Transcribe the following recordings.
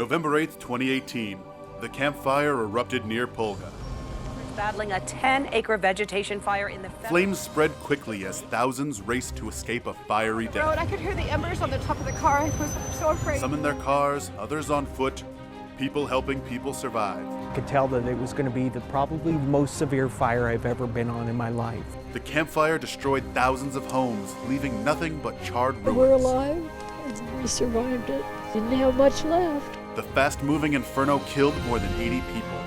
November 8th, 2018. The campfire erupted near Polga. Battling a 10-acre vegetation fire in the... Flames spread quickly as thousands raced to escape a fiery death. I could hear the embers on the top of the car. I was so afraid. Some in their cars, others on foot, people helping people survive. I could tell that it was going to be the probably most severe fire I've ever been on in my life. The campfire destroyed thousands of homes, leaving nothing but charred ruins. We're alive, and we survived it. Didn't have much left. The fast-moving inferno killed more than 80 people.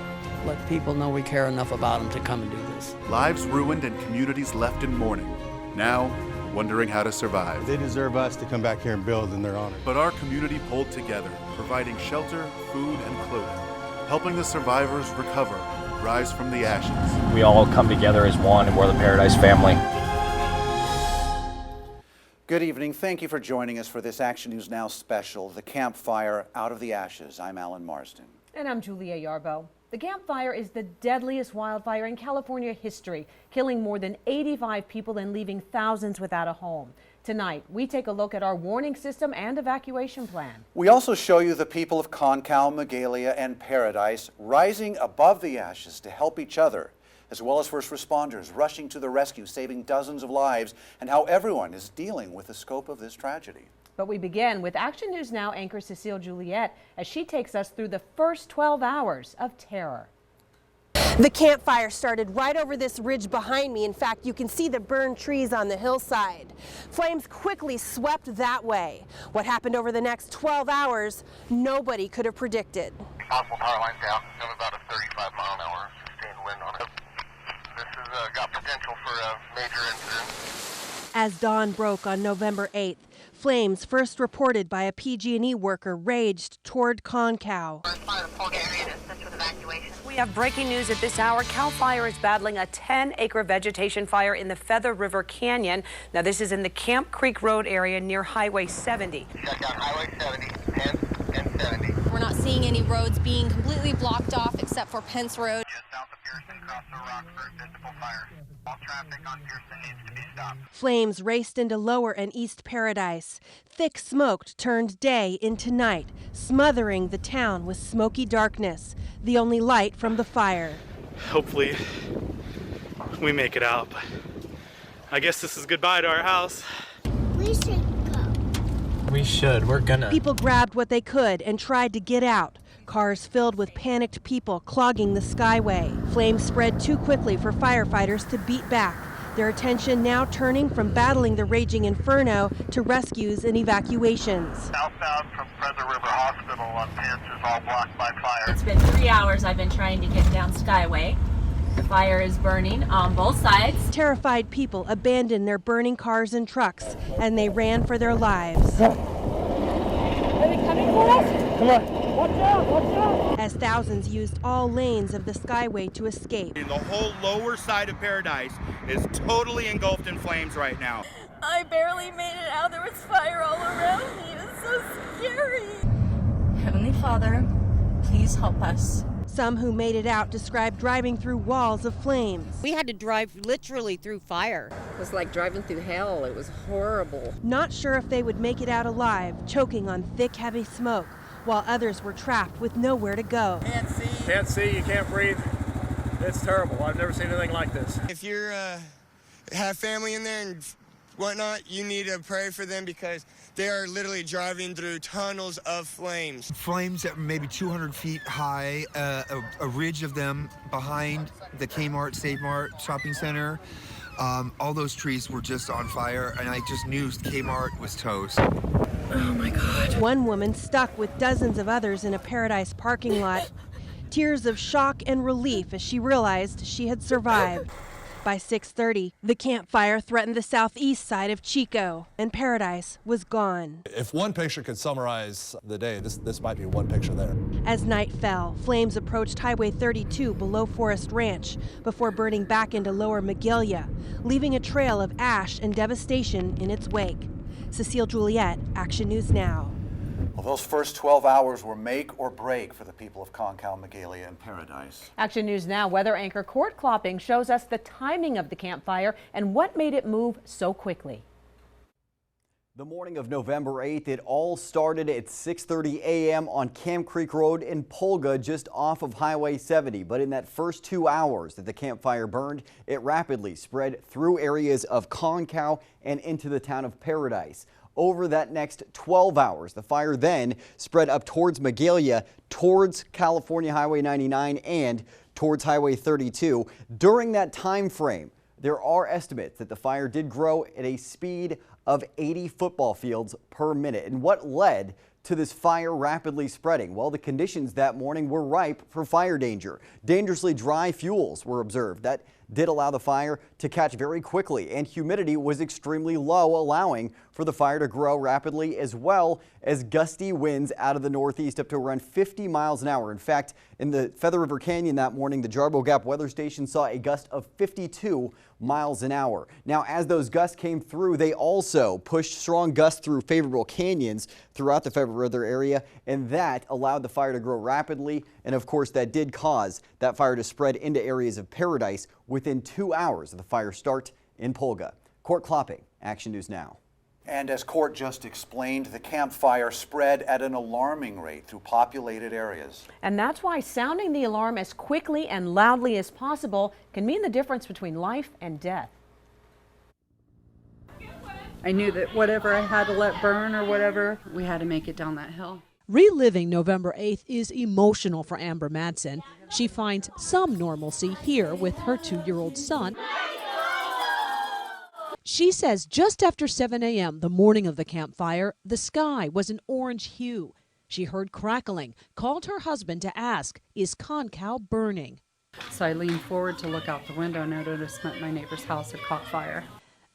Let people know we care enough about them to come and do this. Lives ruined and communities left in mourning. Now, wondering how to survive. They deserve us to come back here and build in their honor. But our community pulled together, providing shelter, food, and clothing, helping the survivors recover, rise from the ashes. We all come together as one, and we're the Paradise family. Good evening. Thank you for joining us for this Action News Now special, The Campfire Out of the Ashes. I'm Alan Marsden. And I'm Julia Yarbo. The campfire is the deadliest wildfire in California history, killing more than 85 people and leaving thousands without a home. Tonight, we take a look at our warning system and evacuation plan. We also show you the people of Concal, Magalia, and Paradise rising above the ashes to help each other, as well as first responders rushing to the rescue, saving dozens of lives, and how everyone is dealing with the scope of this tragedy. But we begin with Action News Now anchor Cecile Juliet as she takes us through the first 12 hours of terror. The campfire started right over this ridge behind me. In fact, you can see the burned trees on the hillside. Flames quickly swept that way. What happened over the next 12 hours, nobody could have predicted. Possible power lines down. We have about a 35-mile-an-hour sustained wind on it. This has got potential for a major incident. As dawn broke on November 8th, flames first reported by a PG&E worker raged toward Concal. We have breaking news at this hour. Cal Fire is battling a 10-acre vegetation fire in the Feather River Canyon. Now, this is in the Camp Creek Road area near Highway 70. Shut down Highway 70, 10 and 70. We're not seeing any roads being completely blocked off except for Pence Road. Just south of Pearson, across the Rockford, visible fire. All traffic on Pearson needs to be stopped. Flames raced into Lower and East Paradise. Thick smoke turned day into night, smothering the town with smoky darkness, the only light from the fire. Hopefully we make it out, but I guess this is goodbye to our house. We should go. We should. We're gonna. People grabbed what they could and tried to get out. Cars filled with panicked people clogging the skyway. Flames spread too quickly for firefighters to beat back, their attention now turning from battling the raging inferno to rescues and evacuations. Southbound from Feather River Hospital on Pence is all blocked by fire. It's been 3 hours I've been trying to get down Skyway. The fire is burning on both sides. Terrified people abandoned their burning cars and trucks, and they ran for their lives. Are they coming for us? Come on. Watch out, watch out! As thousands used all lanes of the skyway to escape. The whole lower side of Paradise is totally engulfed in flames right now. I barely made it out. There was fire all around me. It was so scary. Heavenly Father, please help us. Some who made it out described driving through walls of flames. We had to drive literally through fire. It was like driving through hell. It was horrible. Not sure if they would make it out alive, choking on thick, heavy smoke, while others were trapped with nowhere to go. Can't see, you can't breathe. It's terrible. I've never seen anything like this. If you're have family in there and whatnot, you need to pray for them because they are literally driving through tunnels of flames. Flames that were maybe 200 feet high, a ridge of them behind the Kmart, Save Mart shopping center. All those trees were just on fire, and I just knew Kmart was toast. Oh my God. One woman stuck with dozens of others in a Paradise parking lot. Tears of shock and relief as she realized she had survived. By 6:30, the campfire threatened the southeast side of Chico, and Paradise was gone. If one picture could summarize the day, this might be one picture there. As night fell, flames approached Highway 32 below Forest Ranch before burning back into Lower Magalia, leaving a trail of ash and devastation in its wake. Cecile Juliet, Action News Now. Well, those first 12 hours were make or break for the people of Concal, Magalia, and Paradise. Action News Now weather anchor Court Klopping shows us the timing of the campfire and what made it move so quickly. The morning of November 8th, it all started at 6:30 a.m. on Camp Creek Road in Polga, just off of Highway 70. But in that first 2 hours that the campfire burned, it rapidly spread through areas of Concow and into the town of Paradise. Over that next 12 hours, the fire then spread up towards Magalia, towards California Highway 99 and towards Highway 32. During that time frame, there are estimates that the fire did grow at a speed of 80 football fields per minute. And what led to this fire rapidly spreading? Well, the conditions that morning were ripe for fire danger. Dangerously dry fuels were observed. That did allow the fire to catch very quickly, and humidity was extremely low, allowing for the fire to grow rapidly, as well as gusty winds out of the northeast up to around 50 miles an hour. In fact, in the Feather River Canyon that morning, the Jarbo Gap weather station saw a gust of 52 miles an hour. Now, as those gusts came through, they also pushed strong gusts through favorable canyons throughout the Feather River area, and that allowed the fire to grow rapidly. And of course, that did cause that fire to spread into areas of Paradise within 2 hours of the fire start in Polga. Court Klopping, Action News Now. And as Court just explained, the campfire spread at an alarming rate through populated areas. And that's why sounding the alarm as quickly and loudly as possible can mean the difference between life and death. I knew that whatever I had to let burn or whatever, we had to make it down that hill. Reliving November 8th is emotional for Amber Madsen. She finds some normalcy here with her 2-year-old son. She says just after 7 a.m. the morning of the campfire, the sky was an orange hue. She heard crackling, called her husband to ask, is Concow burning? So I leaned forward to look out the window and I noticed that my neighbor's house had caught fire.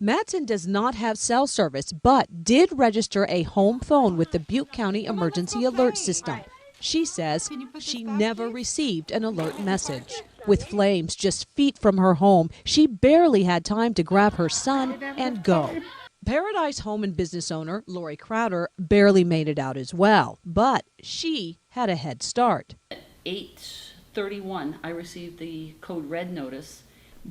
Madsen does not have cell service, but did register a home phone with the Butte County Emergency Alert System. She says she never received an alert message. With flames just feet from her home, she barely had time to grab her son and go. Paradise home and business owner Lori Crowder barely made it out as well, but she had a head start. At 8:31, I received the code red notice.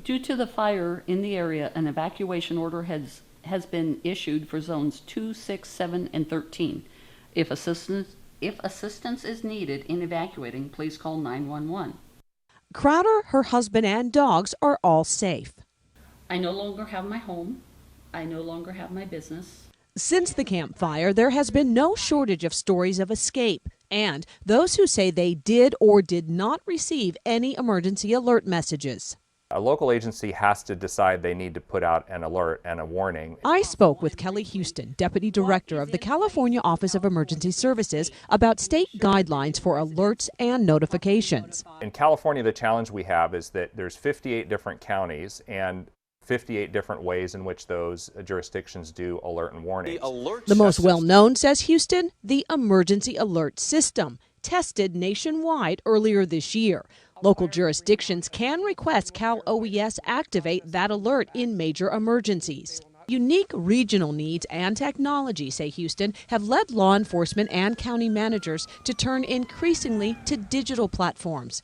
Due to the fire in the area, an evacuation order has been issued for zones 2, 6, 7, and 13. If assistance is needed in evacuating, please call 911. Crowder, her husband, and dogs are all safe. I no longer have my home. I no longer have my business. Since the campfire, there has been no shortage of stories of escape and those who say they did or did not receive any emergency alert messages. A local agency has to decide they need to put out an alert and a warning. I spoke with Kelly Houston, Deputy Director of the California Office of Emergency Services, about state guidelines for alerts and notifications. In California, the challenge we have is that there's 58 different counties and 58 different ways in which those jurisdictions do alert and warning. The most well-known, says Houston, the Emergency Alert System, tested nationwide earlier this year. Local jurisdictions can request Cal OES activate that alert in major emergencies. Unique regional needs and technology, say Houston, have led law enforcement and county managers to turn increasingly to digital platforms.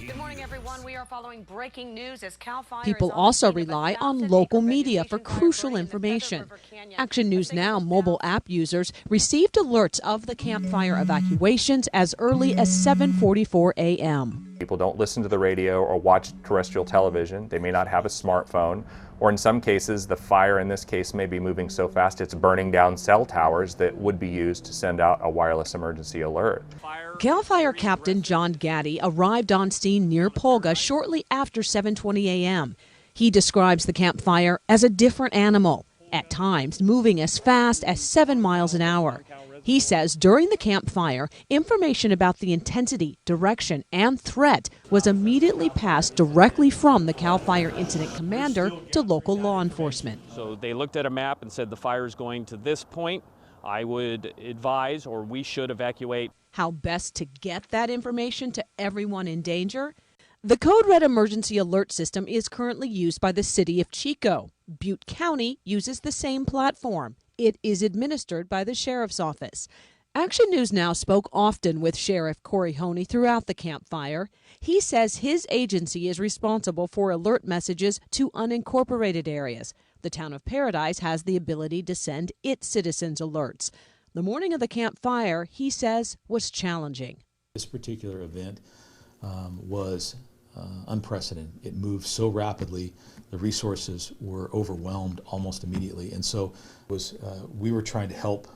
Good morning, everyone. We are following breaking news as Cal Fire. People also rely on local media for crucial information. Action News Now mobile app users received alerts of the campfire evacuations as early as 7:44 a.m. People don't listen to the radio or watch terrestrial television. They may not have a smartphone, or in some cases, the fire in this case may be moving so fast it's burning down cell towers that would be used to send out a wireless emergency alert. Cal Fire Captain John Gaddy arrived on scene near Polga shortly after 7:20 a.m. He describes the campfire as a different animal, at times moving as fast as 7 miles an hour. He says during the campfire, information about the intensity, direction, and threat was immediately passed directly from the Cal Fire Incident Commander to local law enforcement. So they looked at a map and said the fire is going to this point. I would advise, or we should evacuate. How best to get that information to everyone in danger? The Code Red Emergency Alert System is currently used by the city of Chico. Butte County uses the same platform. It is administered by the Sheriff's Office. Action News Now spoke often with Sheriff Corey Honey throughout the Camp Fire. He says his agency is responsible for alert messages to unincorporated areas. The town of Paradise has the ability to send its citizens alerts. The morning of the Camp Fire, he says, was challenging. This particular event was unprecedented. It moved so rapidly, the resources were overwhelmed almost immediately. And so we were trying to help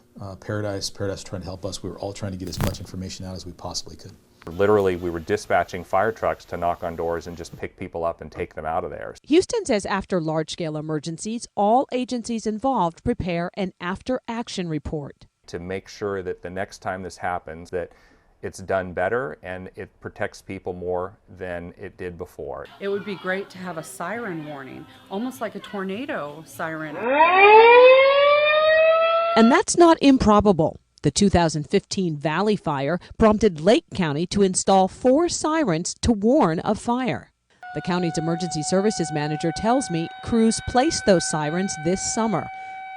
Paradise trying to help us. We were all trying to get as much information out as we possibly could. Literally, we were dispatching fire trucks to knock on doors and just pick people up and take them out of there. Houston says after large-scale emergencies, all agencies involved prepare an after-action report. To make sure that the next time this happens, that it's done better and it protects people more than it did before. It would be great to have a siren warning, almost like a tornado siren. And that's not improbable. The 2015 Valley Fire prompted Lake County to install 4 sirens to warn of fire. The county's emergency services manager tells me crews placed those sirens this summer.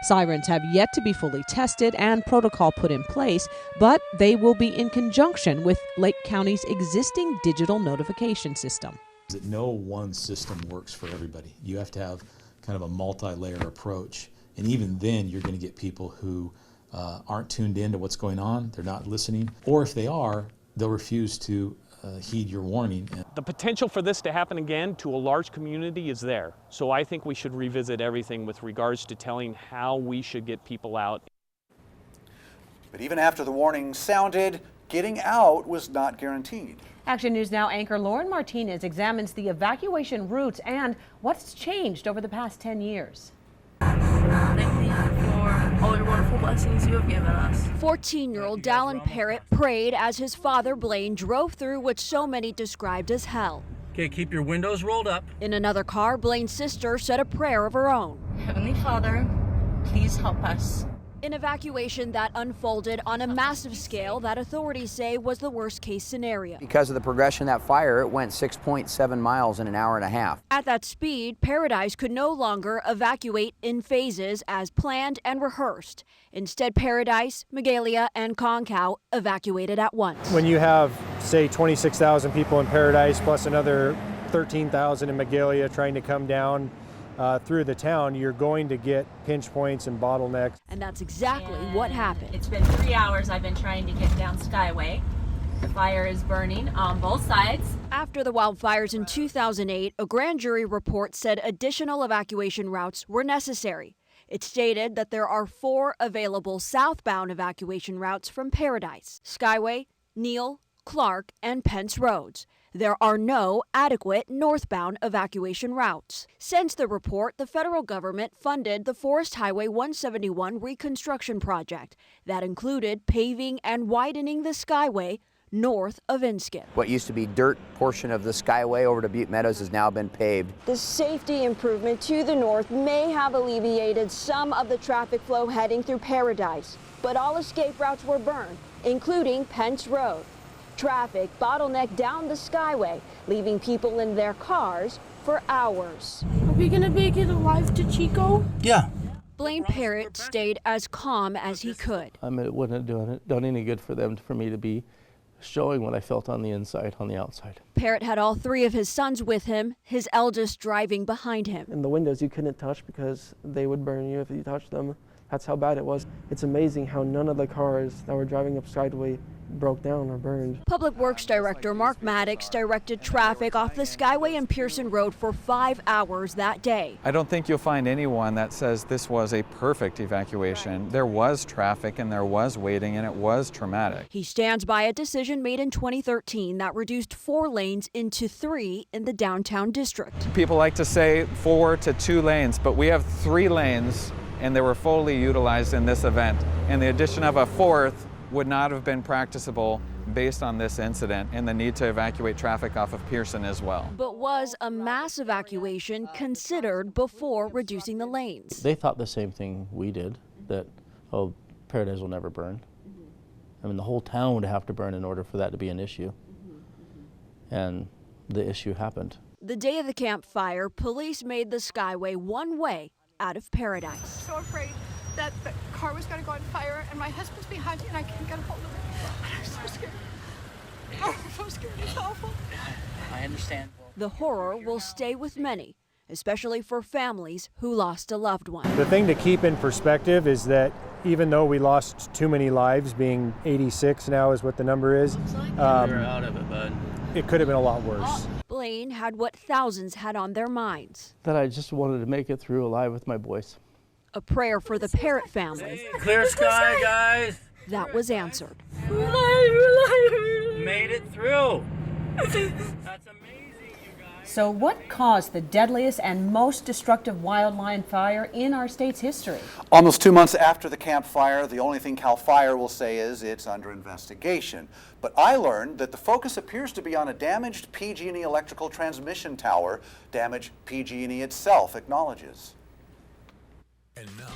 Sirens have yet to be fully tested and protocol put in place, but they will be in conjunction with Lake County's existing digital notification system. No one system works for everybody. You have to have kind of a multi-layer approach. And even then, you're going to get people who aren't tuned in to what's going on, they're not listening, or if they are, they'll refuse to heed your warning. The potential for this to happen again to a large community is there. So I think we should revisit everything with regards to telling how we should get people out. But even after the warning sounded, getting out was not guaranteed. Action News Now anchor Lauren Martinez examines the evacuation routes and what's changed over the past 10 years. Thank you for all your wonderful blessings you have given us. 14-year-old Dallin Parrott prayed as his father Blaine drove through what so many described as hell. Okay, keep your windows rolled up. In another car, Blaine's sister said a prayer of her own. Heavenly Father, please help us. An evacuation that unfolded on a massive scale that authorities say was the worst-case scenario. Because of the progression of that fire, it went 6.7 miles in an hour and a half. At that speed, Paradise could no longer evacuate in phases as planned and rehearsed. Instead, Paradise, Magalia, and Concow evacuated at once. When you have, say, 26,000 people in Paradise plus another 13,000 in Magalia trying to come down through the town, you're going to get pinch points and bottlenecks. And that's exactly what happened. It's been 3 hours I've been trying to get down Skyway. The fire is burning on both sides. After the wildfires in 2008, a grand jury report said additional evacuation routes were necessary. It stated that there are 4 available southbound evacuation routes from Paradise: Skyway, Neal, Clark, and Pence Roads. There are no adequate northbound evacuation routes. Since the report, the federal government funded the Forest Highway 171 reconstruction project that included paving and widening the Skyway north of Inskip. What used to be dirt portion of the Skyway over to Butte Meadows has now been paved. The safety improvement to the north may have alleviated some of the traffic flow heading through Paradise, but all escape routes were burned, including Pence Road. Traffic bottlenecked down the Skyway, leaving people in their cars for hours. Are we gonna make it alive to Chico? Yeah. Blaine Parrott stayed as calm as he could. It wouldn't have done any good for me to be showing what I felt on the inside, on the outside. Parrott had all 3 of his sons with him, his eldest driving behind him. And the windows you couldn't touch because they would burn you if you touched them. That's how bad it was. It's amazing how none of the cars that were driving up Skyway broke down or burned. Public Works Director Mark Maddox directed traffic off the Skyway and Pearson Road for 5 hours that day. I don't think you'll find anyone that says this was a perfect evacuation. There was traffic and there was waiting and it was traumatic. He stands by a decision made in 2013 that reduced 4 lanes into 3 in the downtown district. People like to say 4 to 2 lanes, but we have 3 lanes and they were fully utilized in this event. And the addition of a 4th would not have been practicable based on this incident and the need to evacuate traffic off of Pearson as well. But was a mass evacuation considered before reducing the lanes? They thought the same thing we did, that, oh, Paradise will never burn. I mean, the whole town would have to burn in order for that to be an issue. And the issue happened. The day of the Camp Fire, police made the Skyway one way out of Paradise. So afraid that the car was going to go on fire, and my husband's behind me, and I can't get a hold of him. I'm so scared. Oh, I'm so scared. It's awful. I understand. The horror will stay with many, especially for families who lost a loved one. The thing to keep in perspective is that even though we lost too many lives, being 86 now is what the number is, You're out of it, bud. it could have been a lot worse. Blaine had what thousands had on their minds. That I just wanted to make it through alive with my boys. A prayer for the Parrott family. Clear sky, guys. That was answered. Made it through. That's amazing, you guys. So what caused the deadliest and most destructive wildland fire in our state's history? Almost 2 months after the Camp Fire, the only thing CAL FIRE will say is it's under investigation. But I learned that the focus appears to be on a damaged PG&E electrical transmission tower, damage PG&E itself acknowledges. And now,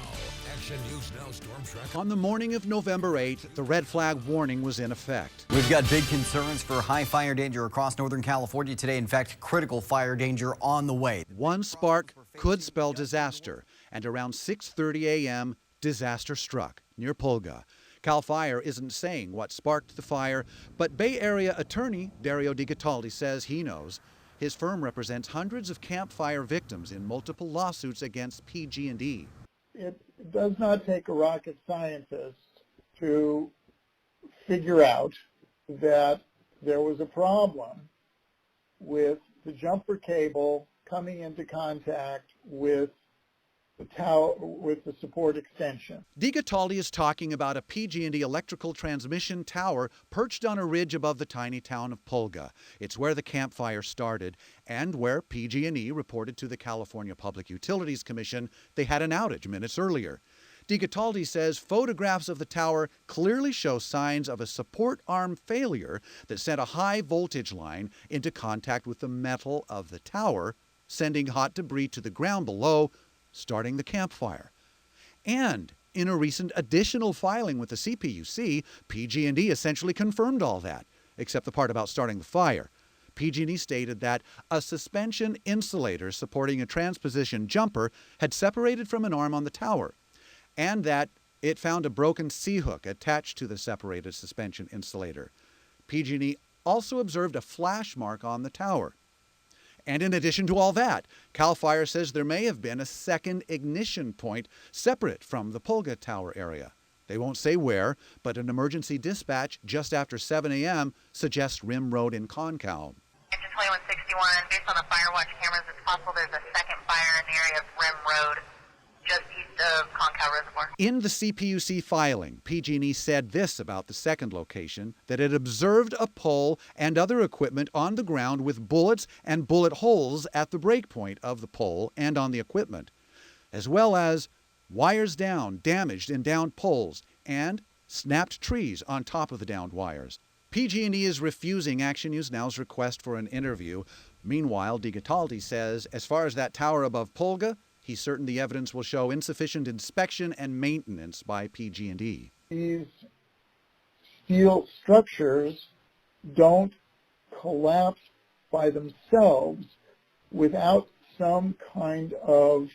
Action News Now Storm Track. On the morning of November 8th, the red flag warning was in effect. We've got big concerns for high fire danger across Northern California today. In fact, critical fire danger on the way. One spark could spell disaster, and around 6:30 a.m., disaster struck near Pulga. CAL FIRE isn't saying what sparked the fire, but Bay Area attorney Dario DiGataldi says he knows. His firm represents hundreds of Camp Fire victims in multiple lawsuits against PG&E. It does not take a rocket scientist to figure out that there was a problem with the jumper cable coming into contact with the tower, with the support extension. DiGataldi is talking about a PG&E electrical transmission tower perched on a ridge above the tiny town of Pulga. It's where the Camp Fire started and where PG&E reported to the California Public Utilities Commission they had an outage minutes earlier. DiGataldi says photographs of the tower clearly show signs of a support arm failure that sent a high voltage line into contact with the metal of the tower, sending hot debris to the ground below, starting the Camp Fire. And in a recent additional filing with the CPUC, PG&E essentially confirmed all that, except the part about starting the fire. PG&E stated that a suspension insulator supporting a transposition jumper had separated from an arm on the tower, and that it found a broken C-hook attached to the separated suspension insulator. PG&E also observed a flash mark on the tower. And in addition to all that, CAL FIRE says there may have been a second ignition point separate from the Pulga Tower area. They won't say where, but an emergency dispatch just after 7 a.m. suggests Rim Road in Concal. Engine 2161, based on the fire watch cameras, it's possible there's a second fire in the area of Rim Road, just east of Concal Reservoir. In the CPUC filing, PG&E said this about the second location, that it observed a pole and other equipment on the ground with bullets and bullet holes at the breakpoint of the pole and on the equipment, as well as wires down, damaged and downed poles, and snapped trees on top of the downed wires. PG&E is refusing Action News Now's request for an interview. Meanwhile, DiGataldi says as far as that tower above Pulga, he's certain the evidence will show insufficient inspection and maintenance by PG&E. These steel structures don't collapse by themselves without some kind of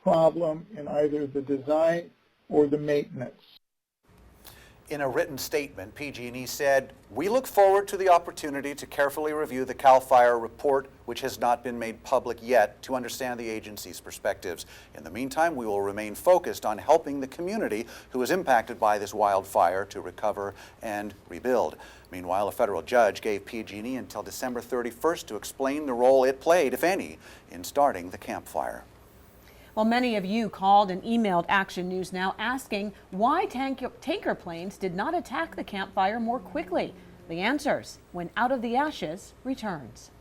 problem in either the design or the maintenance. In a written statement, PG&E said, "We look forward to the opportunity to carefully review the CAL FIRE report, which has not been made public yet, to understand the agency's perspectives. In the meantime, we will remain focused on helping the community who is impacted by this wildfire to recover and rebuild." Meanwhile, a federal judge gave PG&E until December 31st to explain the role it played, if any, in starting the Camp Fire. Well, many of you called and emailed Action News Now asking why tanker planes did not attack the Camp Fire more quickly. The answers when Out of the Ashes returns.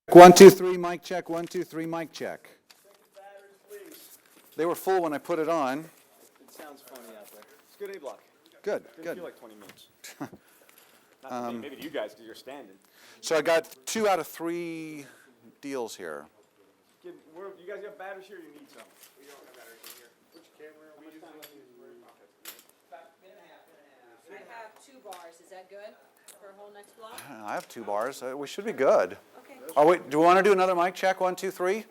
One, two, three, mic check. 1, 2, 3, mic check. They were full when I put it on. It sounds funny out there. It's good A block. Good, Didn't good. feel like 20 minutes. Not to me, maybe to you guys because you're standing. So I got 2 out of 3 deals here. You guys got batteries here? You need some. We don't have batteries in here. Which camera? We use bars. Is that good for a whole next block? I have 2 bars. We should be good. Okay. Oh, wait, do we want to do another mic check? 1, 2, 3?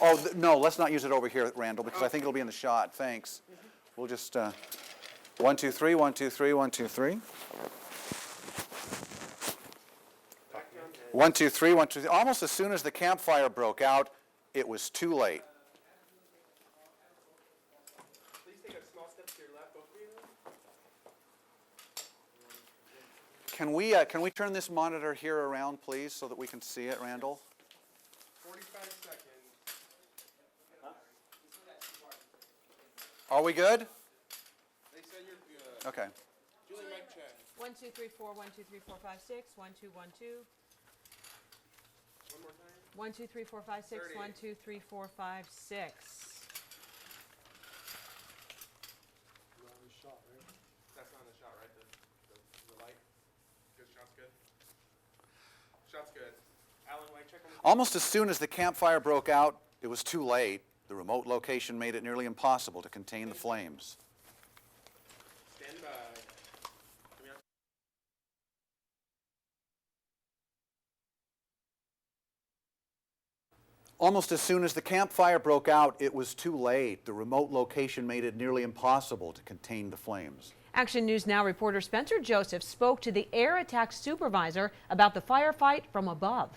Oh, no, let's not use it over here, Randall, because I think it'll be in the shot. Thanks. We'll just, 1, 2, 3, 1, 2, 3, 1, 2, 3. 1, 2, 3, 1, 2, 3. Almost as soon as the campfire broke out, it was too late. Please take a small step to your left, both of you. Can we turn this monitor here around, please, so that we can see it, Randall? 45 seconds. Are we good? They said you're good. Okay. Julie, mic check. 1, 2, 3, 4, 1, 2, 3, 4, 5, 6, 1, 2, 1, 2. One more time. 1, 2, 3, 4, 5, 6, 30. 1, 2, 3, 4, 5, 6. That's not the shot, right? The light? Good, shot's good. Shot's good. Alan, mic check on the Almost as soon as the campfire broke out, it was too late. The remote location made it nearly impossible to contain the flames. stand by. Come here. Almost as soon as the campfire broke out, it was too late. The remote location made it nearly impossible to contain the flames. Action News Now reporter Spencer Joseph spoke to the air attack supervisor about the firefight from above.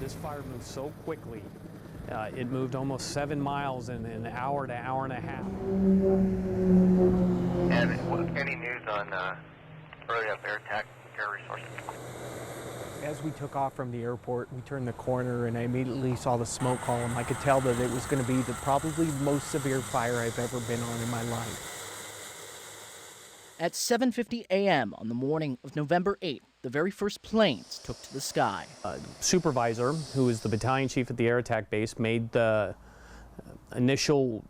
This fire moved so quickly. It moved almost 7 miles in an hour to hour and a half. And any news on early up air attack air resources? As we took off from the airport, we turned the corner and I immediately saw the smoke column. I could tell that it was going to be probably the most severe fire I've ever been on in my life. At 7:50 a.m. on the morning of November 8th, the very first planes took to the sky. Supervisor, who is the battalion chief at the air attack base, made the initial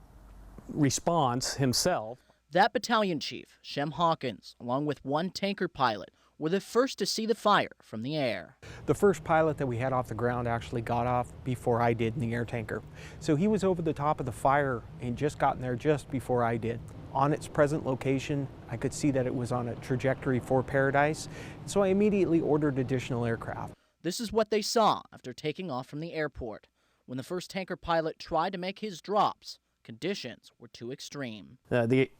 response himself. That battalion chief, Shem Hawkins, along with one tanker pilot, were the first to see the fire from the air. The first pilot that we had off the ground actually got off before I did in the air tanker. So he was over the top of the fire and just gotten there just before I did. On its present location, I could see that it was on a trajectory for Paradise, so I immediately ordered additional aircraft. This is what they saw after taking off from the airport. When the first tanker pilot tried to make his drops, conditions were too extreme. The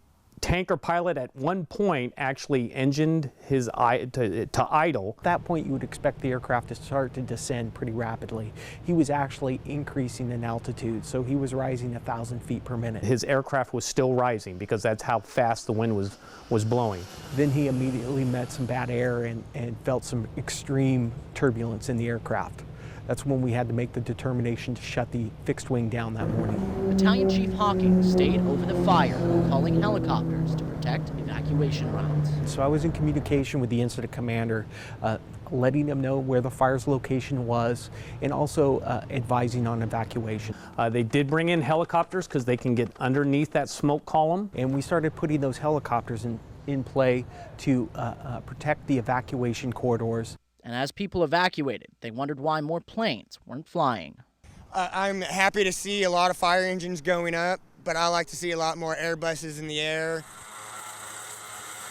tanker pilot at one point actually engined his to idle. At that point, you would expect the aircraft to start to descend pretty rapidly. He was actually increasing in altitude, so he was rising 1,000 feet per minute. His aircraft was still rising because that's how fast the wind was blowing. Then he immediately met some bad air and felt some extreme turbulence in the aircraft. That's when we had to make the determination to shut the fixed wing down that morning. Battalion Chief Hawkins stayed over the fire, calling helicopters to protect evacuation routes. So I was in communication with the incident commander, letting him know where the fire's location was, and also advising on evacuation. They did bring in helicopters because they can get underneath that smoke column. And we started putting those helicopters in play to protect the evacuation corridors. And as people evacuated, they wondered why more planes weren't flying. I'm happy to see a lot of fire engines going up, but I like to see a lot more Airbuses in the air.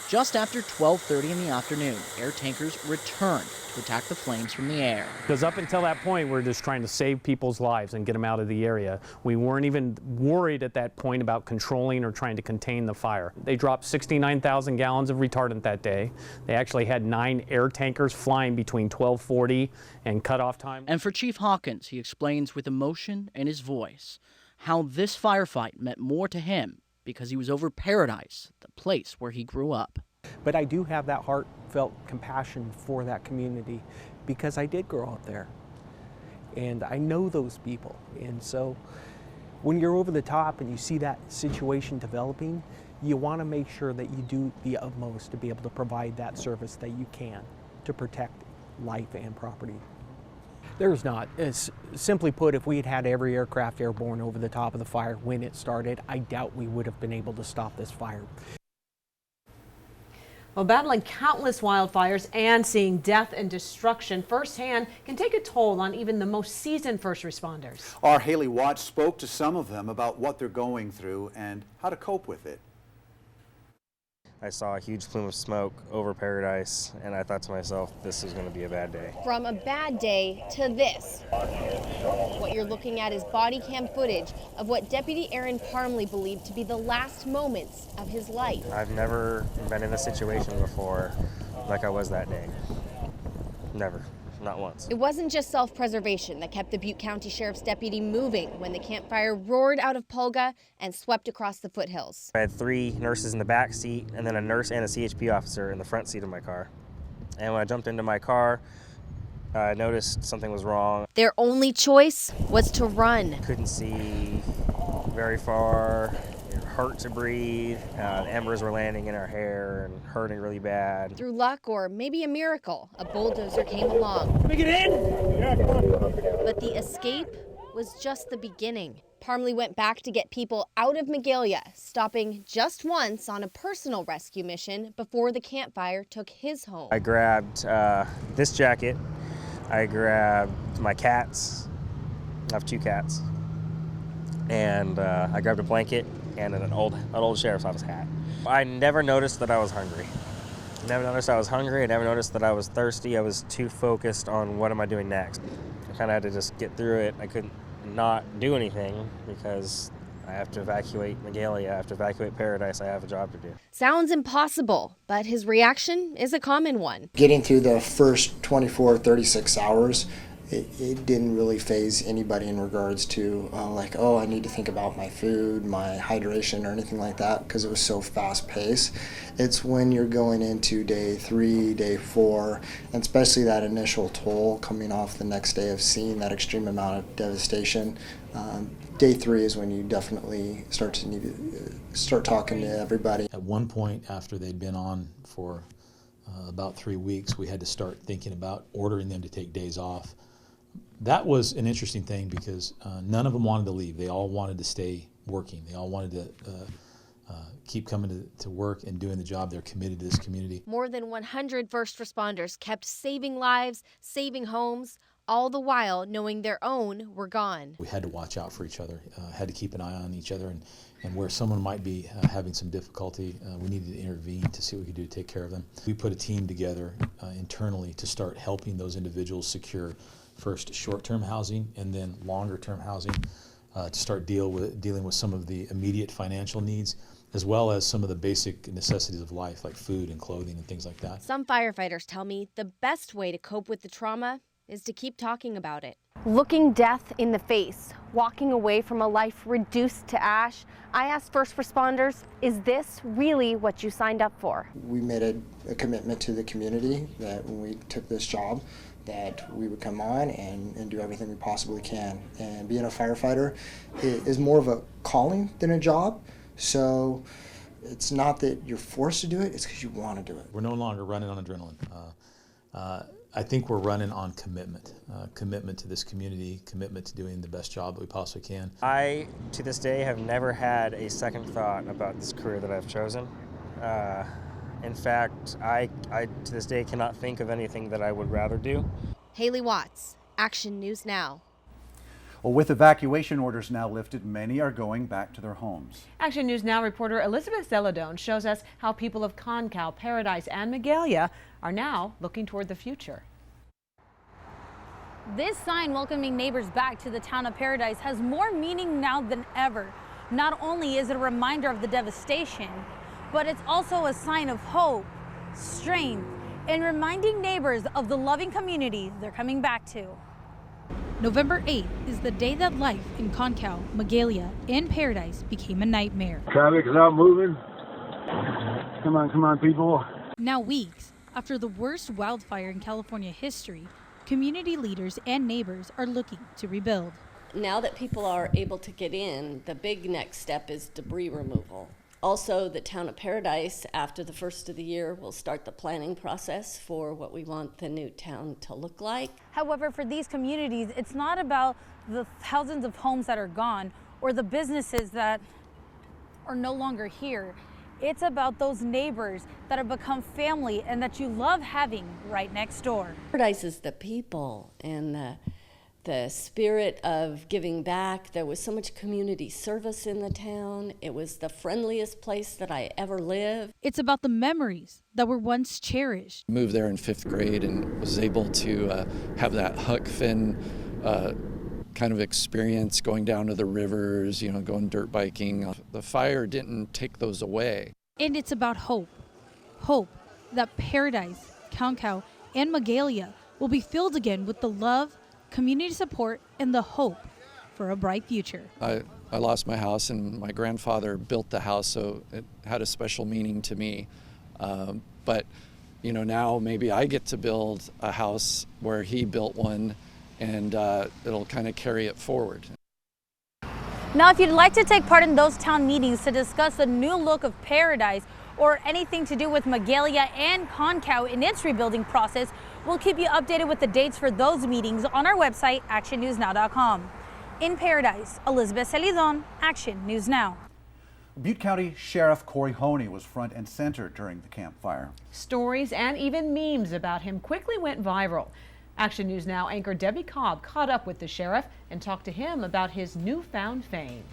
Just after 12:30 in the afternoon, air tankers returned to attack the flames from the air. Because up until that point, we're just trying to save people's lives and get them out of the area. We weren't even worried at that point about controlling or trying to contain the fire. They dropped 69,000 gallons of retardant that day. They actually had 9 air tankers flying between 12:40 and cutoff time. And for Chief Hawkins, he explains with emotion in his voice how this firefight meant more to him because he was over Paradise, the place where he grew up. But I do have that heartfelt compassion for that community because I did grow up there. And I know those people. And so when you're over the top and you see that situation developing, you want to make sure that you do the utmost to be able to provide that service that you can to protect life and property. There's not. Simply put, if we had had every aircraft airborne over the top of the fire when it started, I doubt we would have been able to stop this fire. Well, battling countless wildfires and seeing death and destruction firsthand can take a toll on even the most seasoned first responders. Our Haley Watts spoke to some of them about what they're going through and how to cope with it. I saw a huge plume of smoke over Paradise, and I thought to myself, this is going to be a bad day. From a bad day to this. What you're looking at is body cam footage of what Deputy Aaron Parmley believed to be the last moments of his life. I've never been in a situation before like I was that day. Never. Not once. It wasn't just self-preservation that kept the Butte County Sheriff's deputy moving when the Camp Fire roared out of Pulga and swept across the foothills. I had 3 nurses in the back seat and then a nurse and a CHP officer in the front seat of my car. And when I jumped into my car, I noticed something was wrong. Their only choice was to run. Couldn't see very far. It hurt to breathe. Embers were landing in our hair and hurting really bad. Through luck or maybe a miracle, a bulldozer came along. Can we get in? But the escape was just the beginning. Parmley went back to get people out of Magalia, stopping just once on a personal rescue mission before the Camp Fire took his home. I grabbed this jacket. I grabbed my cats. I have 2 cats. And I grabbed a blanket and an old sheriff's office hat. I never noticed that I was hungry. Never noticed I was hungry. I never noticed that I was thirsty. I was too focused on what am I doing next. I kind of had to just get through it. I couldn't not do anything because I have to evacuate Magalia. I have to evacuate Paradise. I have a job to do. Sounds impossible, but his reaction is a common one. Getting through the first 24, 36 hours, it didn't really faze anybody in regards to like, oh, I need to think about my food, my hydration, or anything like that, because it was so fast paced. It's when you're going into day 3, day 4, and especially that initial toll coming off the next day of seeing that extreme amount of devastation. Day 3 is when you definitely start to need to start talking to everybody. At one point, after they'd been on for about 3 weeks, we had to start thinking about ordering them to take days off. That was an interesting thing because none of them wanted to leave. They all wanted to stay working. They all wanted to keep coming to work and doing the job. They're committed to this community. More than 100 first responders kept saving lives, saving homes, all the while knowing their own were gone. We had to watch out for each other, had to keep an eye on each other, and where someone might be having some difficulty, we needed to intervene to see what we could do to take care of them. We put a team together internally to start helping those individuals secure first short-term housing and then longer-term housing to start dealing with some of the immediate financial needs, as well as some of the basic necessities of life like food and clothing and things like that. Some firefighters tell me the best way to cope with the trauma is to keep talking about it. Looking death in the face, walking away from a life reduced to ash, I asked first responders, is this really what you signed up for? We made a commitment to the community that when we took this job, that we would come on and do everything we possibly can. And being a firefighter is more of a calling than a job. So it's not that you're forced to do it, it's because you want to do it. We're no longer running on adrenaline. I think we're running on commitment. Commitment to this community, commitment to doing the best job that we possibly can. I, to this day, have never had a second thought about this career that I've chosen. In fact, I to this day cannot think of anything that I would rather do. Haley Watts, Action News Now. Well, with evacuation orders now lifted, many are going back to their homes. Action News Now reporter Elizabeth Zeladone shows us how people of Concal, Paradise, and Magalia are now looking toward the future. This sign welcoming neighbors back to the town of Paradise has more meaning now than ever. Not only is it a reminder of the devastation, but it's also a sign of hope, strength, and reminding neighbors of the loving community they're coming back to. November 8th is the day that life in Concal, Magalia, and Paradise became a nightmare. Traffic is not moving. Come on, people. Now weeks after the worst wildfire in California history, community leaders and neighbors are looking to rebuild. Now that people are able to get in, the big next step is debris removal. Also, the town of Paradise, after the first of the year, will start the planning process for what we want the new town to look like. However, for these communities, it's not about the thousands of homes that are gone or the businesses that are no longer here. It's about those neighbors that have become family and that you love having right next door. Paradise is the people, and the spirit of giving back. There was so much community service in the town. It was the friendliest place that I ever lived. It's about the memories that were once cherished. Moved there in 5th grade and was able to have that Huck Finn kind of experience, going down to the rivers, going dirt biking. The fire didn't take those away. And it's about hope. Hope that Paradise, Concow, and Magalia will be filled again with the love, community support, and the hope for a bright future. I lost my house, and my grandfather built the house, so it had a special meaning to me. But now maybe I get to build a house where he built one, and it'll kind of carry it forward. Now, if you'd like to take part in those town meetings to discuss the new look of Paradise or anything to do with Magalia and Concow in its rebuilding process, we'll keep you updated with the dates for those meetings on our website, actionnewsnow.com. In Paradise, Elizabeth Celidon, Action News Now. Butte County Sheriff Corey Honey was front and center during the campfire. Stories and even memes about him quickly went viral. Action News Now anchor Debbie Cobb caught up with the sheriff and talked to him about his newfound fame.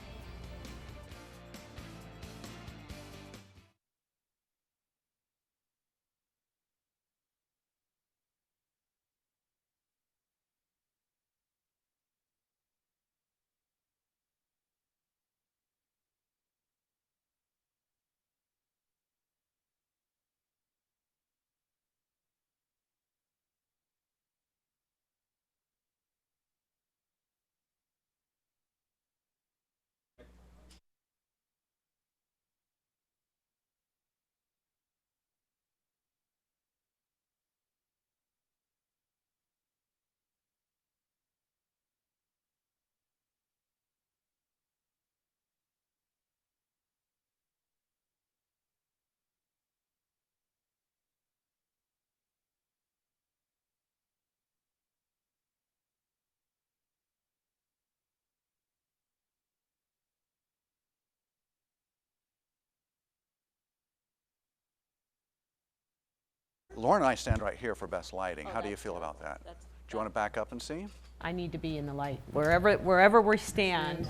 Lauren and I stand right here for best lighting. How do you feel about that? Do you want to back up and see? I need to be in the light wherever we stand.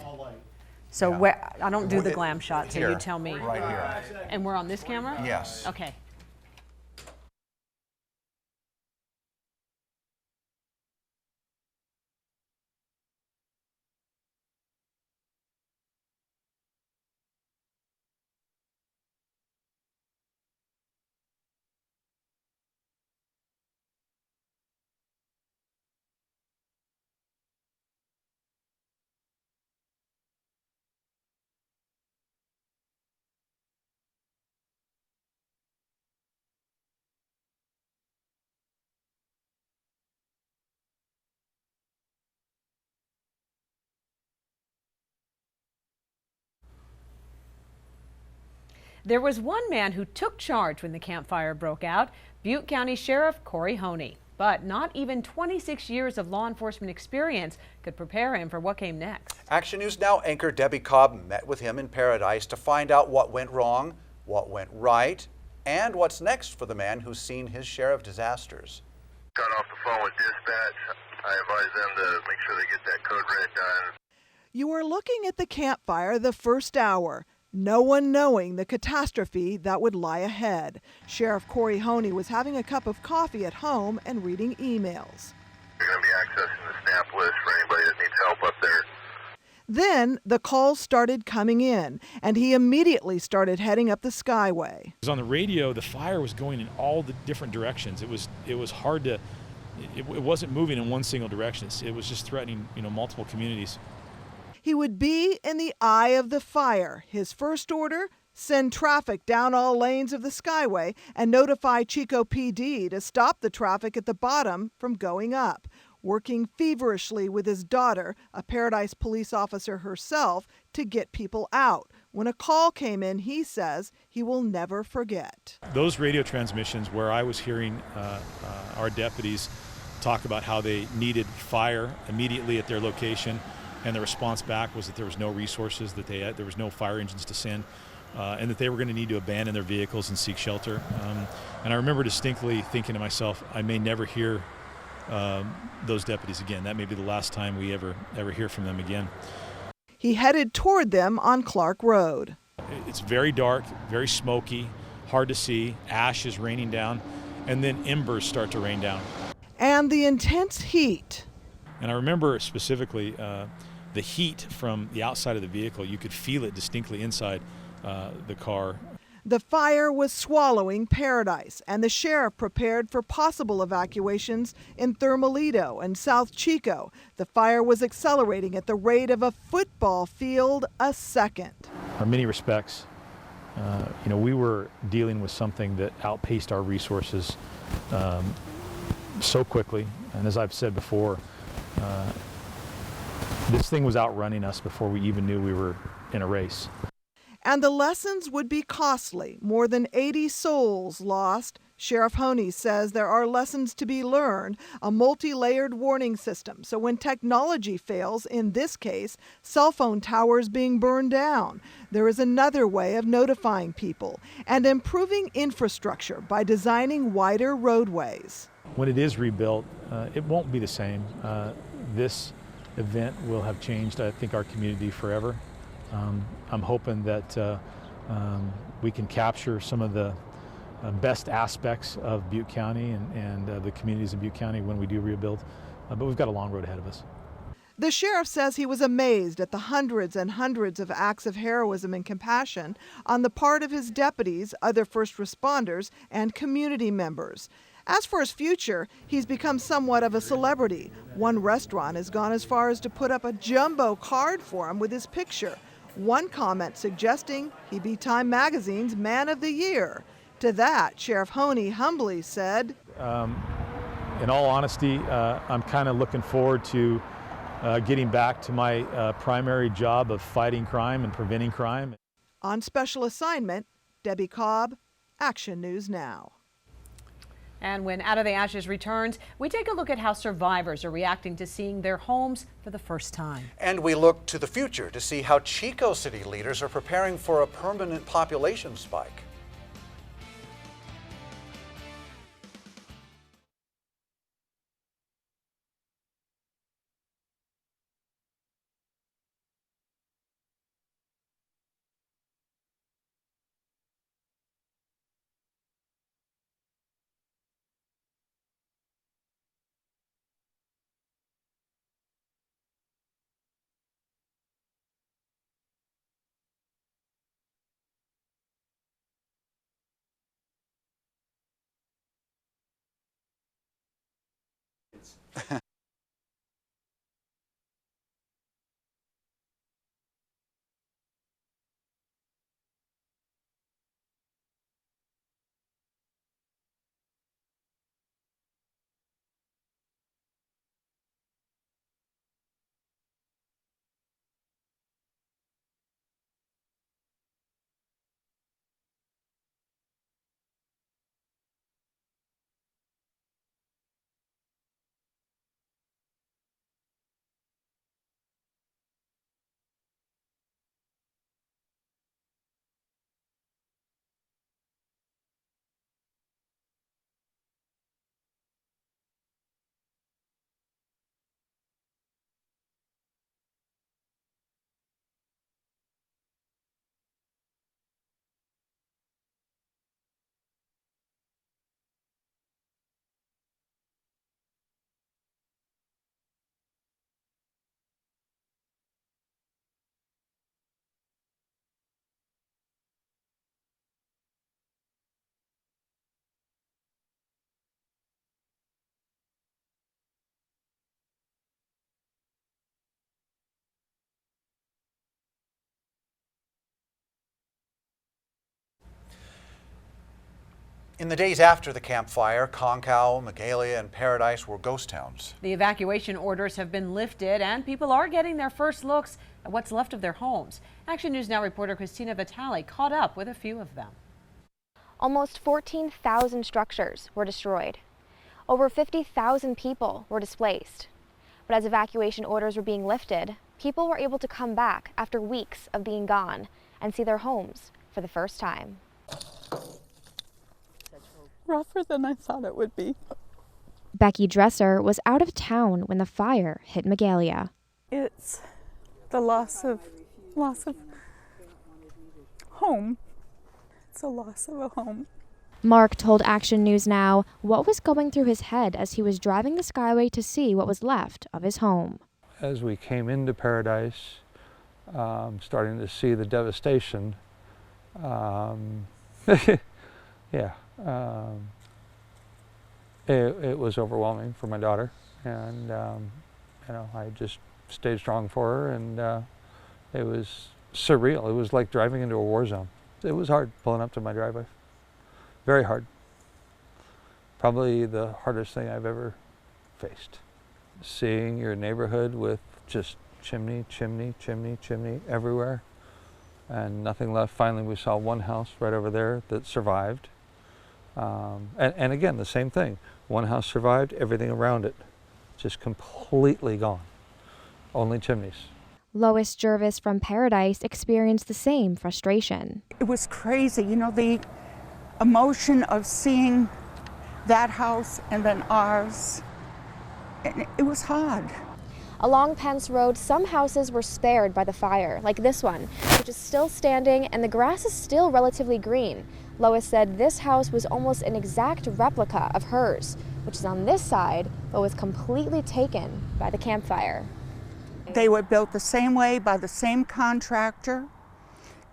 So I don't do the glam shot, so you tell me. Right here. And we're on this camera? Yes. Okay. There was one man who took charge when the campfire broke out, Butte County Sheriff Corey Honey. But not even 26 years of law enforcement experience could prepare him for what came next. Action News Now anchor Debbie Cobb met with him in Paradise to find out what went wrong, what went right, and what's next for the man who's seen his share of disasters. Got off the phone with dispatch. I advised them to make sure they get that code red done. You are looking at the campfire the first hour, no one knowing the catastrophe that would lie ahead. Sheriff Corey Honey was having a cup of coffee at home and reading emails. You're going to be accessing the snap list for anybody that needs help up there. Then the calls started coming in, and he immediately started heading up the Skyway. On the radio, the fire was going in all the different directions. It was hard to, it wasn't moving in one single direction. It was just threatening, multiple communities. He would be in the eye of the fire. His first order, send traffic down all lanes of the Skyway and notify Chico PD to stop the traffic at the bottom from going up. Working feverishly with his daughter, a Paradise police officer herself, to get people out. When a call came in, he says he will never forget. Those radio transmissions where I was hearing our deputies talk about how they needed fire immediately at their location, and the response back was that there was no resources, that there was no fire engines to send, and that they were going to need to abandon their vehicles and seek shelter. And I remember distinctly thinking to myself, I may never hear those deputies again. That may be the last time we ever hear from them again. He headed toward them on Clark Road. It's very dark, very smoky, hard to see. Ash is raining down, and then embers start to rain down. And the intense heat. And I remember specifically the heat from the outside of the vehicle. You could feel it distinctly inside the car. The fire was swallowing Paradise, and the sheriff prepared for possible evacuations in Thermalito and South Chico. The fire was accelerating at the rate of a football field a second. In many respects, we were dealing with something that outpaced our resources so quickly. And as I've said before, this thing was outrunning us before we even knew we were in a race. And the lessons would be costly. More than 80 souls lost. Sheriff Honey says there are lessons to be learned, a multi-layered warning system. So when technology fails, in this case, cell phone towers being burned down, there is another way of notifying people and improving infrastructure by designing wider roadways. When it is rebuilt, it won't be the same. This event will have changed, I think, our community forever. I'm hoping that we can capture some of the best aspects of Butte County and the communities in Butte County when we do rebuild, but we've got a long road ahead of us. The sheriff says he was amazed at the hundreds and hundreds of acts of heroism and compassion on the part of his deputies, other first responders, and community members. As for his future, he's become somewhat of a celebrity. One restaurant has gone as far as to put up a jumbo card for him with his picture. One comment suggesting he be Time Magazine's Man of the Year. To that, Sheriff Honey humbly said, in all honesty, I'm kind of looking forward to getting back to my primary job of fighting crime and preventing crime. On special assignment, Debbie Cobb, Action News Now. And when Out of the Ashes returns, we take a look at how survivors are reacting to seeing their homes for the first time. And we look to the future to see how Chico City leaders are preparing for a permanent population spike. In the days after the Camp Fire, Concow, Magalia, and Paradise were ghost towns. The evacuation orders have been lifted and people are getting their first looks at what's left of their homes. Action News Now reporter Christina Vitale caught up with a few of them. Almost 14,000 structures were destroyed. Over 50,000 people were displaced. But as evacuation orders were being lifted, people were able to come back after weeks of being gone and see their homes for the first time. Rougher than I thought it would be. Becky Dresser was out of town when the fire hit Magalia. It's the loss of home. It's a loss of a home. Mark told Action News Now what was going through his head as he was driving the Skyway to see what was left of his home. As we came into Paradise, starting to see the devastation, it was overwhelming for my daughter, and I just stayed strong for her, and it was surreal. It was like driving into a war zone. It was hard pulling up to my driveway. Very hard. Probably the hardest thing I've ever faced. Seeing your neighborhood with just chimney everywhere and nothing left. Finally, we saw one house right over there that survived. And again, the same thing. One house survived, everything around it just completely gone. Only chimneys. Lois Jervis from Paradise experienced the same frustration. It was crazy, the emotion of seeing that house and then ours. It was hard. Along Pence Road, some houses were spared by the fire, like this one, which is still standing and the grass is still relatively green. Lois said this house was almost an exact replica of hers, which is on this side, but was completely taken by the campfire. They were built the same way by the same contractor.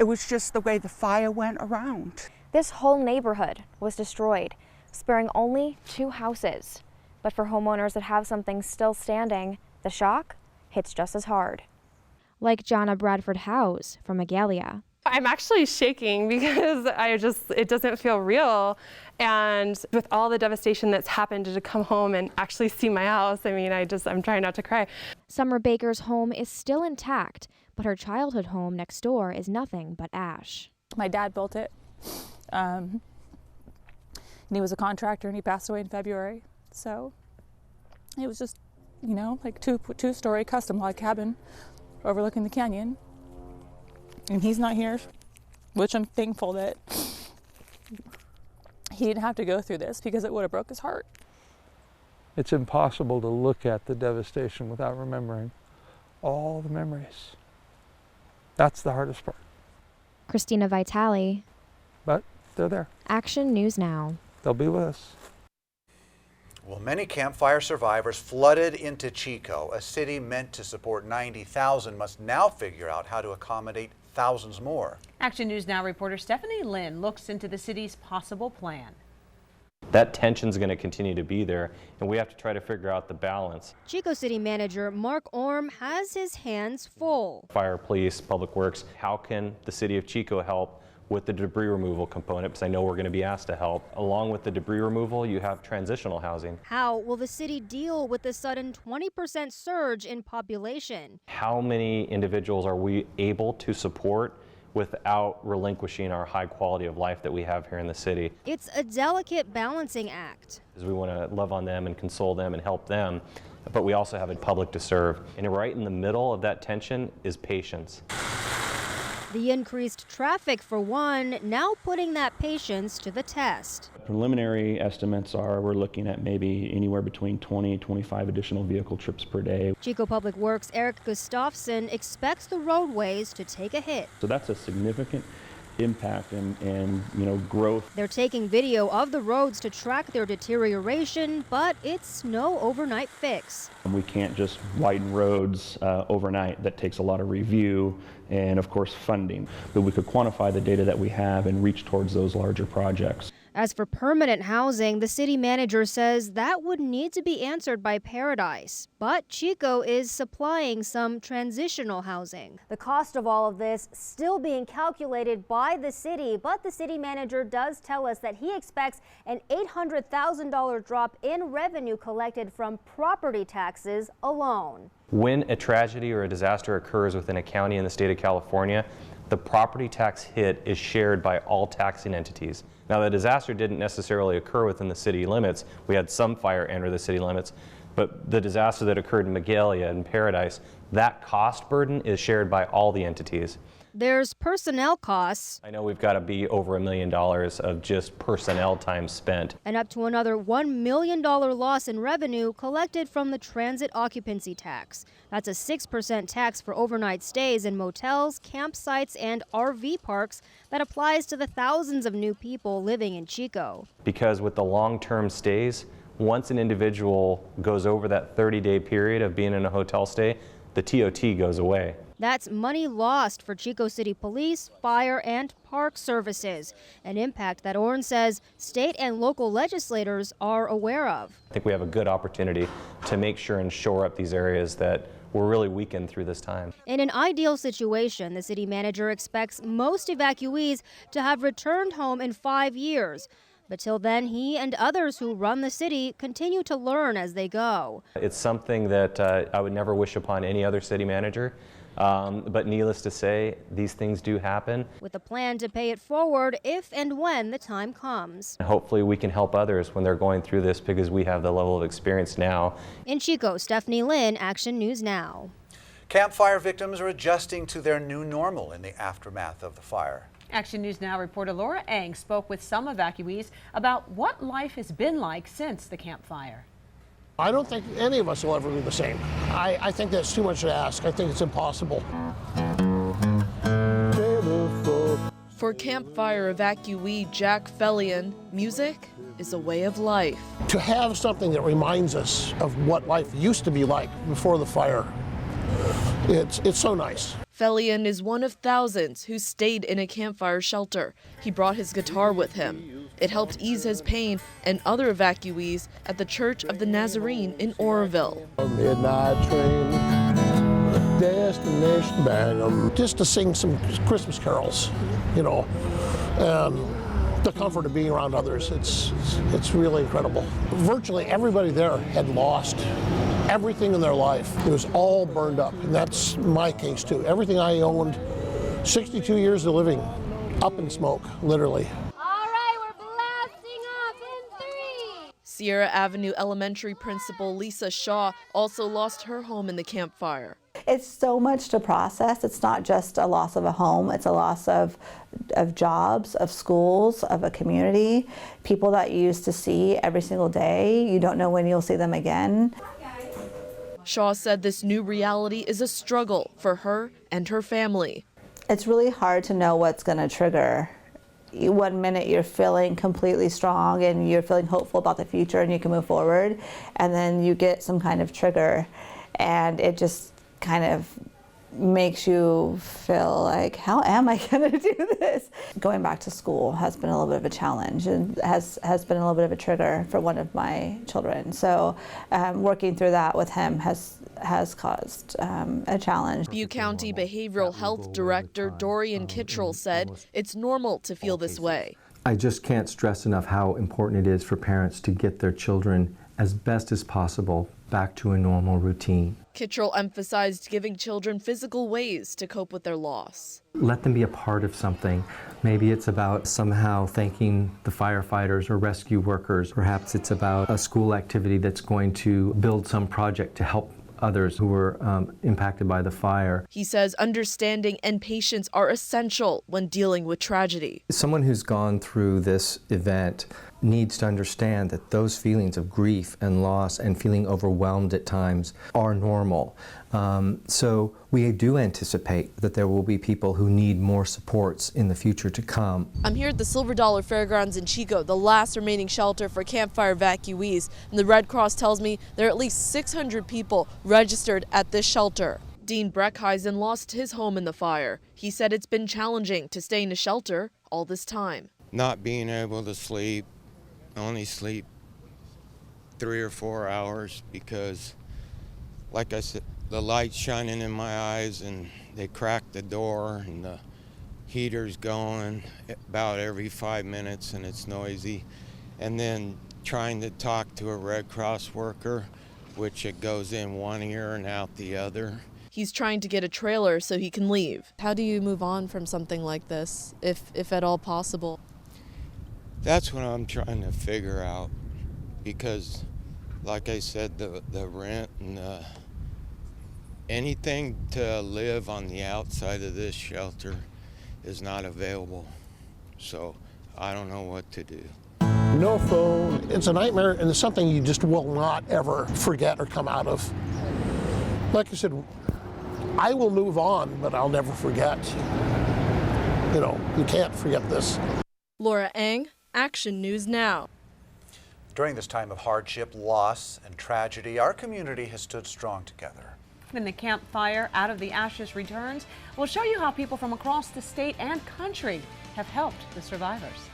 It was just the way the fire went around. This whole neighborhood was destroyed, sparing only 2 houses. But for homeowners that have something still standing, the shock hits just as hard. Like Jonna Bradford Howes from Magalia. I'm actually shaking because it doesn't feel real. And with all the devastation that's happened, to come home and actually see my house, I'm trying not to cry. Summer Baker's home is still intact, but her childhood home next door is nothing but ash. My dad built it. And he was a contractor and he passed away in February. So it was just, like two-story custom log cabin overlooking the canyon. And he's not here, which I'm thankful that he didn't have to go through this because it would have broke his heart. It's impossible to look at the devastation without remembering all the memories. That's the hardest part. Christina Vitale. But they're there. Action News Now. They'll be with us. Well, many campfire survivors flooded into Chico. A city meant to support 90,000 must now figure out how to accommodate thousands more. Action News Now reporter Stephanie Lynn looks into the city's possible plan. That tension's going to continue to be there, and we have to try to figure out the balance. Chico City Manager Mark Orm has his hands full. Fire, police, public works, how can the city of Chico help with the debris removal component, because I know we're going to be asked to help. Along with the debris removal, you have transitional housing. How will the city deal with the sudden 20% surge in population? How many individuals are we able to support without relinquishing our high quality of life that we have here in the city? It's a delicate balancing act. Because we want to love on them and console them and help them, but we also have a public to serve. And right in the middle of that tension is patience. The increased traffic, for one, now putting that patience to the test. Preliminary estimates are we're looking at maybe anywhere between 20 and 25 additional vehicle trips per day. Chico Public Works Eric Gustafson expects the roadways to take a hit. So that's a significant impact and growth. They're taking video of the roads to track their deterioration, but it's no overnight fix. We can't just widen roads overnight. That takes a lot of review and, of course, funding. But we could quantify the data that we have and reach towards those larger projects. As for permanent housing, the city manager says that would need to be answered by Paradise. But Chico is supplying some transitional housing. The cost of all of this still being calculated by the city, but the city manager does tell us that he expects an $800,000 drop in revenue collected from property taxes alone. When a tragedy or a disaster occurs within a county in the state of California, the property tax hit is shared by all taxing entities. Now, the disaster didn't necessarily occur within the city limits. We had some fire enter the city limits, but the disaster that occurred in Magalia and Paradise, that cost burden is shared by all the entities. There's personnel costs. I know we've got to be over $1 million of just personnel time spent. And up to another $1 million loss in revenue collected from the transit occupancy tax. That's a 6% tax for overnight stays in motels, campsites, and RV parks that applies to the thousands of new people living in Chico. Because with the long-term stays, once an individual goes over that 30-day period of being in a hotel stay, the TOT goes away. That's money lost for Chico City Police, Fire, and Park Services, an impact that Orrin says state and local legislators are aware of. I think we have a good opportunity to make sure and shore up these areas that were really weakened through this time. In an ideal situation, the city manager expects most evacuees to have returned home in 5 years. But till then, he and others who run the city continue to learn as they go. It's something that I would never wish upon any other city manager. But needless to say, these things do happen. With a plan to pay it forward if and when the time comes. Hopefully we can help others when they're going through this because we have the level of experience now. In Chico, Stephanie Lynn, Action News Now. Campfire victims are adjusting to their new normal in the aftermath of the fire. Action News Now reporter Laura Eng spoke with some evacuees about what life has been like since the campfire. I don't think any of us will ever be the same. I think that's too much to ask. I think it's impossible. For campfire evacuee Jack Fellion, music is a way of life. To have something that reminds us of what life used to be like before the fire, it's so nice. Fellion is one of thousands who stayed in a campfire shelter. He brought his guitar with him. It helped ease his pain and other evacuees at the Church of the Nazarene in Oroville. A midnight train, destination Bangham. Just to sing some Christmas carols, you know, and the comfort of being around others, it's really incredible. Virtually everybody there had lost everything in their life. It was all burned up, and that's my case too. Everything I owned, 62 years of living, up in smoke, literally. Sierra Avenue Elementary Principal Lisa Shaw also lost her home in the campfire. It's so much to process. It's not just a loss of a home, it's a loss of jobs, of schools, of a community, people that you used to see every single day. You don't know when you'll see them again. Shaw said this new reality is a struggle for her and her family. It's really hard to know what's going to trigger. One minute you're feeling completely strong and you're feeling hopeful about the future and you can move forward, and then you get some kind of trigger and it just kind of makes you feel like, how am I going to do this? Going back to school has been a little bit of a challenge and has been a little bit of a trigger for one of my children. So working through that with him has caused a challenge. Butte County Behavioral Health Director Dorian Kittrell said it's normal to feel this way. I just can't stress enough how important it is for parents to get their children as best as possible back to a normal routine. Kittrell emphasized giving children physical ways to cope with their loss. Let them be a part of something. Maybe it's about somehow thanking the firefighters or rescue workers. Perhaps it's about a school activity that's going to build some project to help others who were impacted by the fire. He says understanding and patience are essential when dealing with tragedy. Someone who's gone through this event needs to understand that those feelings of grief and loss and feeling overwhelmed at times are normal. So we do anticipate that there will be people who need more supports in the future to come. I'm here at the Silver Dollar Fairgrounds in Chico, the last remaining shelter for campfire evacuees. And the Red Cross tells me there are at least 600 people registered at this shelter. Dean Breckheisen lost his home in the fire. He said it's been challenging to stay in a shelter all this time. Not being able to sleep, only sleep 3 or 4 hours because, like I said, the light's shining in my eyes and they cracked the door and the heater's going about every 5 minutes and it's noisy. And then trying to talk to a Red Cross worker, which it goes in one ear and out the other. He's trying to get a trailer so he can leave. How do you move on from something like this, if at all possible? That's what I'm trying to figure out because, like I said, the rent anything to live on the outside of this shelter is not available. So I don't know what to do. No phone. It's a nightmare, and it's something you just will not ever forget or come out of. Like I said, I will move on, but I'll never forget. You know, you can't forget this. Laura Eng, Action News Now. During this time of hardship, loss, and tragedy, our community has stood strong together. When the campfire Out of the Ashes returns, we'll show you how people from across the state and country have helped the survivors.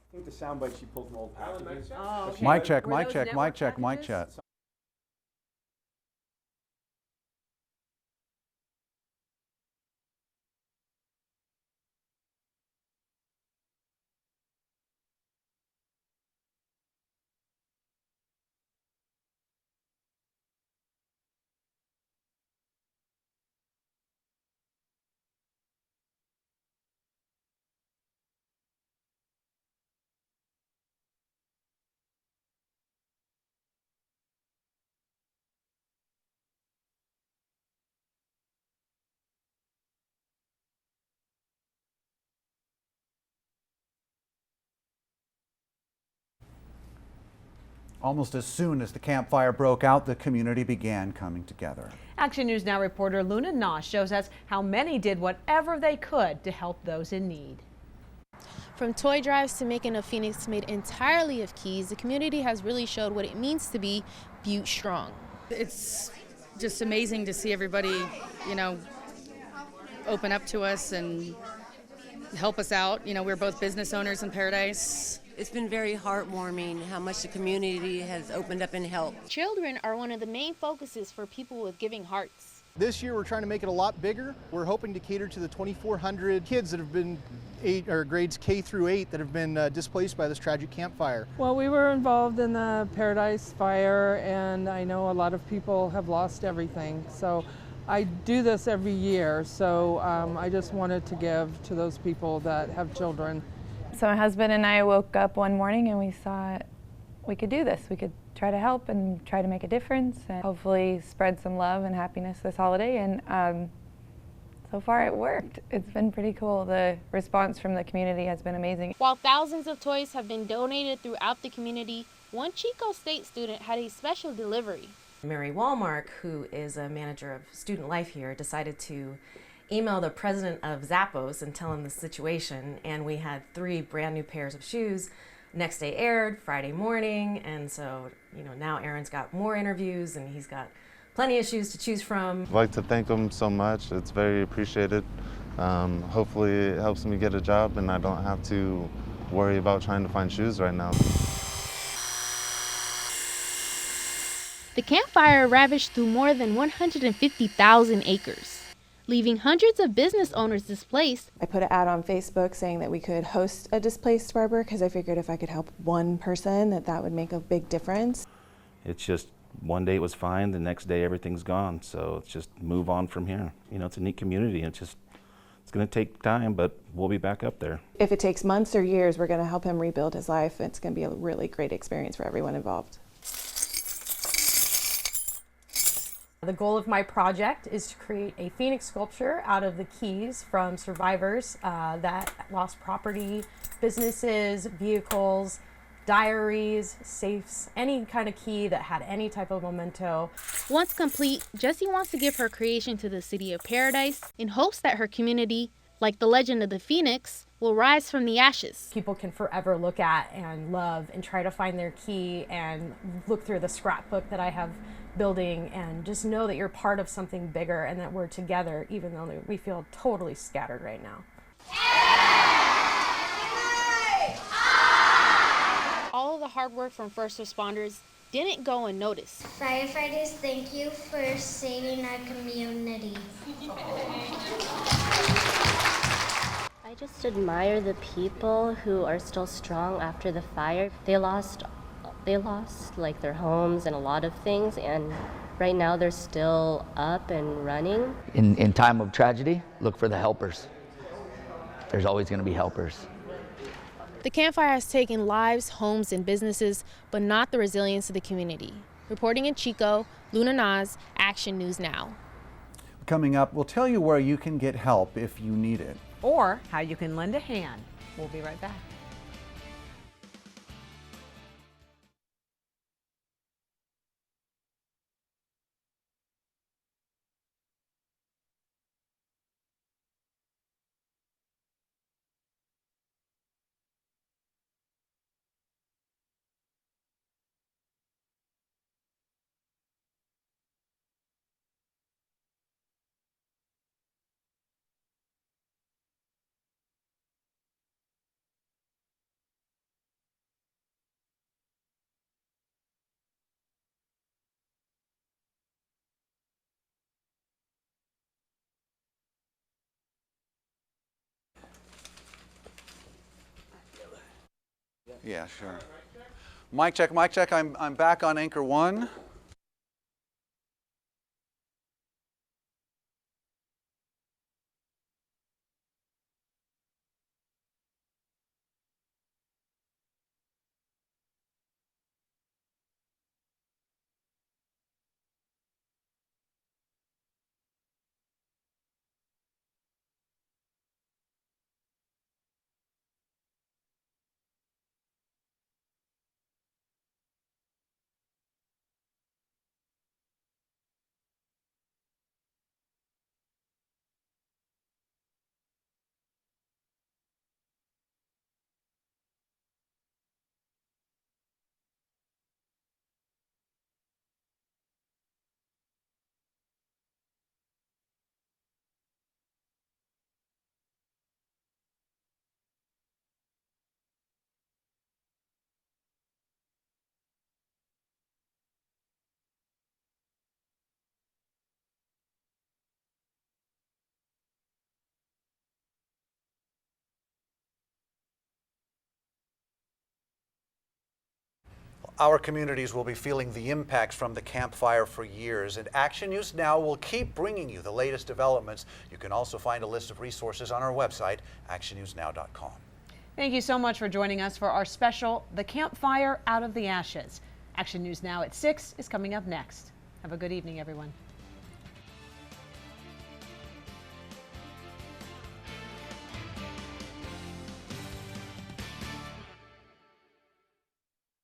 I think the soundbite she pulled from old packages. Oh, okay. Mic check, Were mic those check, network mic check, mic packages? check. Almost as soon as the campfire broke out, the community began coming together. Action News Now reporter Luna Nosh shows us how many did whatever they could to help those in need. From toy drives to making a Phoenix made entirely of keys, the community has really showed what it means to be Butte strong. It's just amazing to see everybody, you know, open up to us and help us out. You know, we're both business owners in Paradise. It's been very heartwarming how much the community has opened up and helped. Children are one of the main focuses for people with giving hearts. This year we're trying to make it a lot bigger. We're hoping to cater to the 2,400 kids that have been grades K through 8 that have been displaced by this tragic campfire. Well, we were involved in the Paradise fire, and I know a lot of people have lost everything. So I do this every year, so I just wanted to give to those people that have children. So my husband and I woke up one morning and we thought we could do this. We could try to help and try to make a difference and hopefully spread some love and happiness this holiday. And so far it worked. It's been pretty cool. The response from the community has been amazing. While thousands of toys have been donated throughout the community, one Chico State student had a special delivery. Mary Walmark, who is a manager of student life here, decided to email the president of Zappos and tell him the situation, and we had 3 brand new pairs of shoes. Next day aired, Friday morning, and so, you know, now Aaron's got more interviews and he's got plenty of shoes to choose from. I'd like to thank him so much. It's very appreciated. Hopefully it helps me get a job and I don't have to worry about trying to find shoes right now. The campfire ravaged through more than 150,000 acres, leaving hundreds of business owners displaced. I put an ad on Facebook saying that we could host a displaced barber because I figured if I could help one person that would make a big difference. It's just one day it was fine, the next day everything's gone, so it's just move on from here. You know, it's a neat community, and it's going to take time, but we'll be back up there. If it takes months or years, we're going to help him rebuild his life. It's going to be a really great experience for everyone involved. The goal of my project is to create a phoenix sculpture out of the keys from survivors that lost property, businesses, vehicles, diaries, safes, any kind of key that had any type of memento. Once complete, Jessie wants to give her creation to the city of Paradise in hopes that her community, like the legend of the Phoenix, will rise from the ashes. People can forever look at and love and try to find their key and look through the scrapbook that I have building and just know that you're part of something bigger and that we're together even though we feel totally scattered right now. All of the hard work from first responders didn't go unnoticed. Firefighters, thank you for saving our community. I just admire the people who are still strong after the fire. They lost like their homes and a lot of things, and right now they're still up and running. In time of tragedy, look for the helpers. There's always going to be helpers. The Camp Fire has taken lives, homes, and businesses, but not the resilience of the community. Reporting in Chico, Luna Naz, Action News Now. Coming up, we'll tell you where you can get help if you need it. Or how you can lend a hand. We'll be right back. Yeah, sure. Mic check, mic check. I'm back on Anchor 1. Our communities will be feeling the impacts from the Camp Fire for years, and Action News Now will keep bringing you the latest developments. You can also find a list of resources on our website, actionnewsnow.com. Thank you so much for joining us for our special, The Camp Fire Out of the Ashes. Action News Now at 6 is coming up next. Have a good evening, everyone.